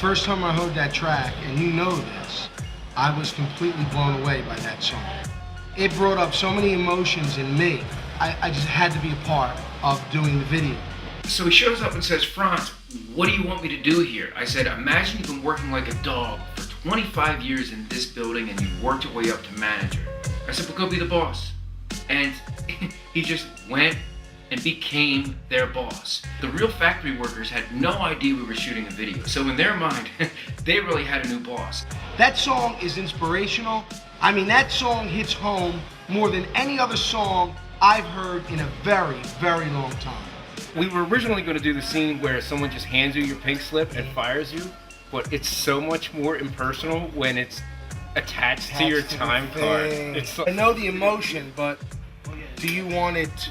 first time I heard that track, and you know this, I was completely blown away by that song. It brought up so many emotions in me. I just had to be a part of doing the video. So he shows up and says, Franz, what do you want me to do here? I said, imagine you've been working like a dog for 25 years in this building and you've worked your way up to manager. I said, well, go be the boss. And he just went and became their boss. The real factory workers had no idea we were shooting a video. So in their mind, they really had a new boss. That song is inspirational. I mean, that song hits home more than any other song I've heard in a very, very long time. We were originally going to do the scene where someone just hands you your pink slip and fires you, but it's so much more impersonal when it's attached to your time card. I know the emotion, but do you want it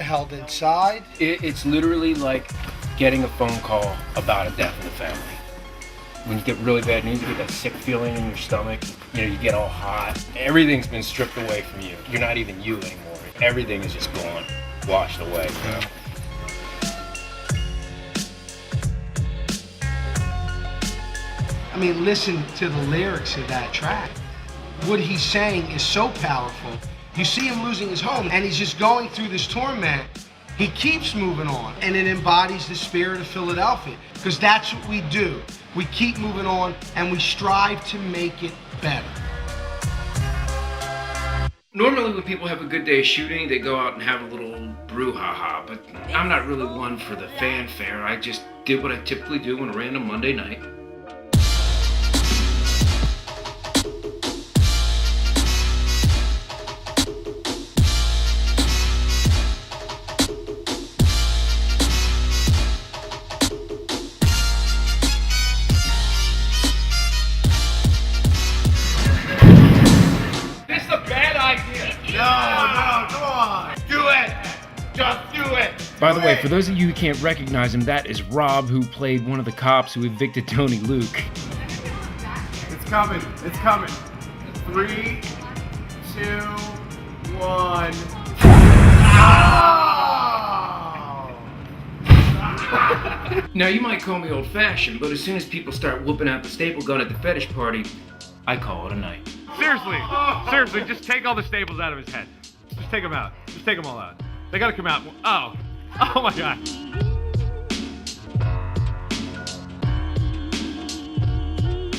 held inside? It's literally like getting a phone call about a death in the family. When you get really bad news, you get that sick feeling in your stomach. You know, you get all hot. Everything's been stripped away from you. You're not even you anymore. Everything is just gone, washed away. Yeah. I mean, listen to the lyrics of that track. What he's saying is so powerful. You see him losing his home, and he's just going through this torment. He keeps moving on, and it embodies the spirit of Philadelphia, because that's what we do. We keep moving on, and we strive to make it better. Normally when people have a good day shooting, they go out and have a little brouhaha, but I'm not really one for the fanfare. I just did what I typically do on a random Monday night. By the way, for those of you who can't recognize him, that is Rob, who played one of the cops who evicted Tony Luke. It's coming. It's coming. 3, 2, 1. Now you might call me old-fashioned, but as soon as people start whooping out the staple gun at the fetish party, I call it a night. Seriously, just take all the staples out of his head. Just take them out. Just take them all out. They gotta come out. Oh my God.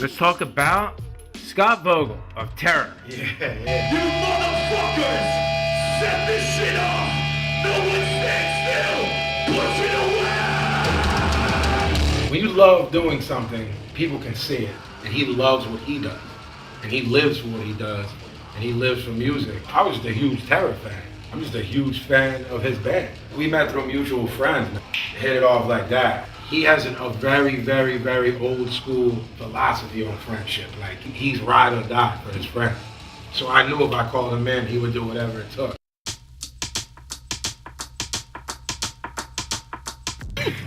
Let's talk about Scott Vogel of Terror. You motherfuckers! Set this shit off! No one stands still! Push it away! When you love doing something, people can see it. And he loves what he does. And he lives for what he does. And he lives for music. I was just a huge Terror fan. I'm just a huge fan of his band. We met through mutual friends. Hit it off like that. He has a very, very, very old school philosophy on friendship. Like, he's ride or die for his friends. So I knew if I called him in, he would do whatever it took.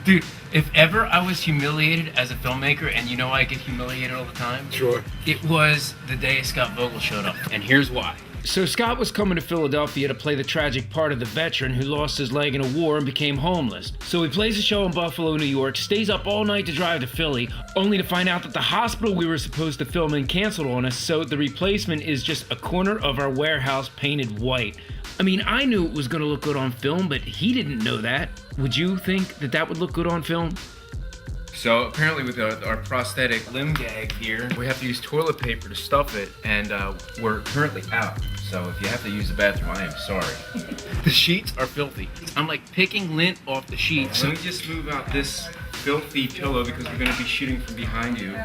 Dude, if ever I was humiliated as a filmmaker, and you know I get humiliated all the time, Sure. It was the day Scott Vogel showed up, and here's why. So Scott was coming to Philadelphia to play the tragic part of the veteran who lost his leg in a war and became homeless. So he plays a show in Buffalo, New York, stays up all night to drive to Philly, only to find out that the hospital we were supposed to film in canceled on us, so the replacement is just a corner of our warehouse painted white. I mean, I knew it was going to look good on film, but he didn't know that. Would you think that that would look good on film? So apparently with our prosthetic limb gag here, we have to use toilet paper to stuff it, and we're currently out. So if you have to use the bathroom, I am sorry. The sheets are filthy. I'm like picking lint off the sheets. Let me just move out this filthy pillow because we're gonna be shooting from behind you.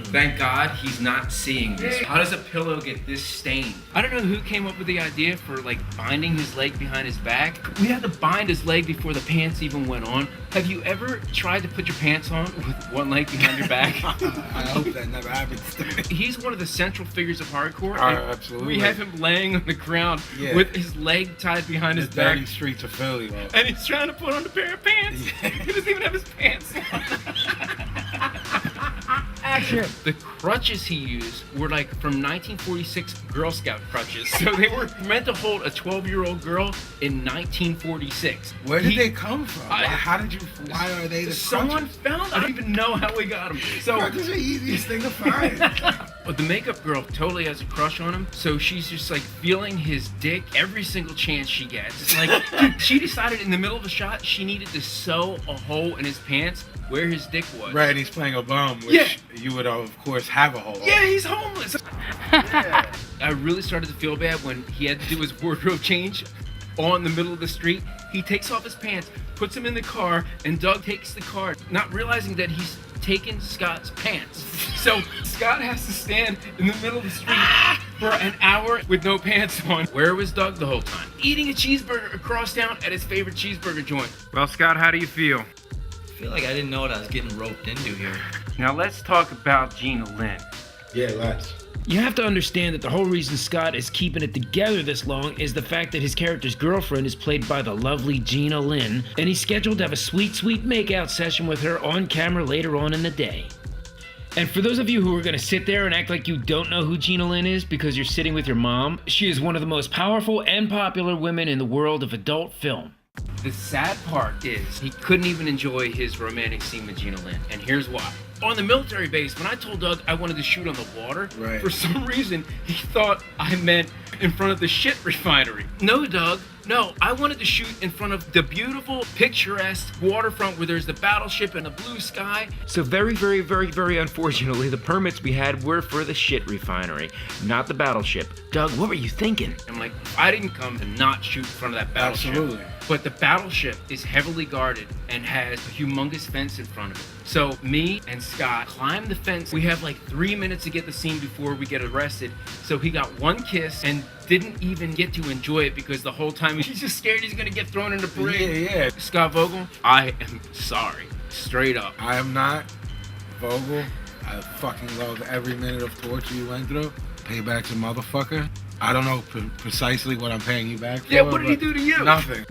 Thank God he's not seeing this. How does a pillow get this stained? I don't know who came up with the idea for like binding his leg behind his back. We had to bind his leg before the pants even went on. Have you ever tried to put your pants on with one leg behind your back? I hope that never happens. He's one of the central figures of hardcore. Absolutely. We have him laying on the ground with his leg tied behind his back. Dirty streets of Philly, man. And he's trying to put on a pair of pants. He doesn't even have his pants on. action. The crutches he used were like from 1946 Girl Scout crutches. So they were meant to hold a 12-year-old girl in 1946. Where did they come from? I- Why are they the Someone crutches? found. I don't even know how we got them. So Crutches are the easiest thing to find. but the makeup girl totally has a crush on him, so she's just like feeling his dick every single chance she gets. It's like she decided in the middle of the shot she needed to sew a hole in his pants where his dick was. Right, he's playing a bum, which Yeah. you would of course have a hole. Yeah, he's homeless. I really started to feel bad when he had to do his wardrobe change on the middle of the street. He takes off his pants, puts them in the car, and Doug takes the car, not realizing that he's taken Scott's pants. So Scott has to stand in the middle of the street for an hour with no pants on. Where was Doug the whole time? Eating a cheeseburger across town at his favorite cheeseburger joint. Well, Scott, how do you feel? I feel like I didn't know what I was getting roped into here. Now let's talk about Gina Lynn. Yeah, let's. You have to understand that the whole reason Scott is keeping it together this long is the fact that his character's girlfriend is played by the lovely Gina Lynn, and he's scheduled to have a sweet, sweet makeout session with her on camera later on in the day. And for those of you who are going to sit there and act like you don't know who Gina Lynn is because you're sitting with your mom, she is one of the most powerful and popular women in the world of adult film. The sad part is he couldn't even enjoy his romantic scene with Gina Lynn, and here's why. On the military base, when I told Doug I wanted to shoot on the water, Right. for some reason he thought I meant in front of the shit refinery. No, Doug, no, I wanted to shoot in front of the beautiful, picturesque waterfront where there's the battleship and the blue sky. So very unfortunately, the permits we had were for the shit refinery, not the battleship. Doug, what were you thinking? I'm like, I didn't come to not shoot in front of that battleship. Absolutely. But the battleship is heavily guarded and has a humongous fence in front of it. So me and Scott climbed the fence. We have like 3 minutes to get the scene before we get arrested. So he got one kiss and didn't even get to enjoy it because the whole time he's just scared he's gonna get thrown in the brig. Yeah. Scott Vogel, I am sorry. Straight up. I am not Vogel. I fucking love every minute of torture you went through. Payback's a motherfucker. I don't know precisely what I'm paying you back for. Yeah, what did he but do to you? Nothing.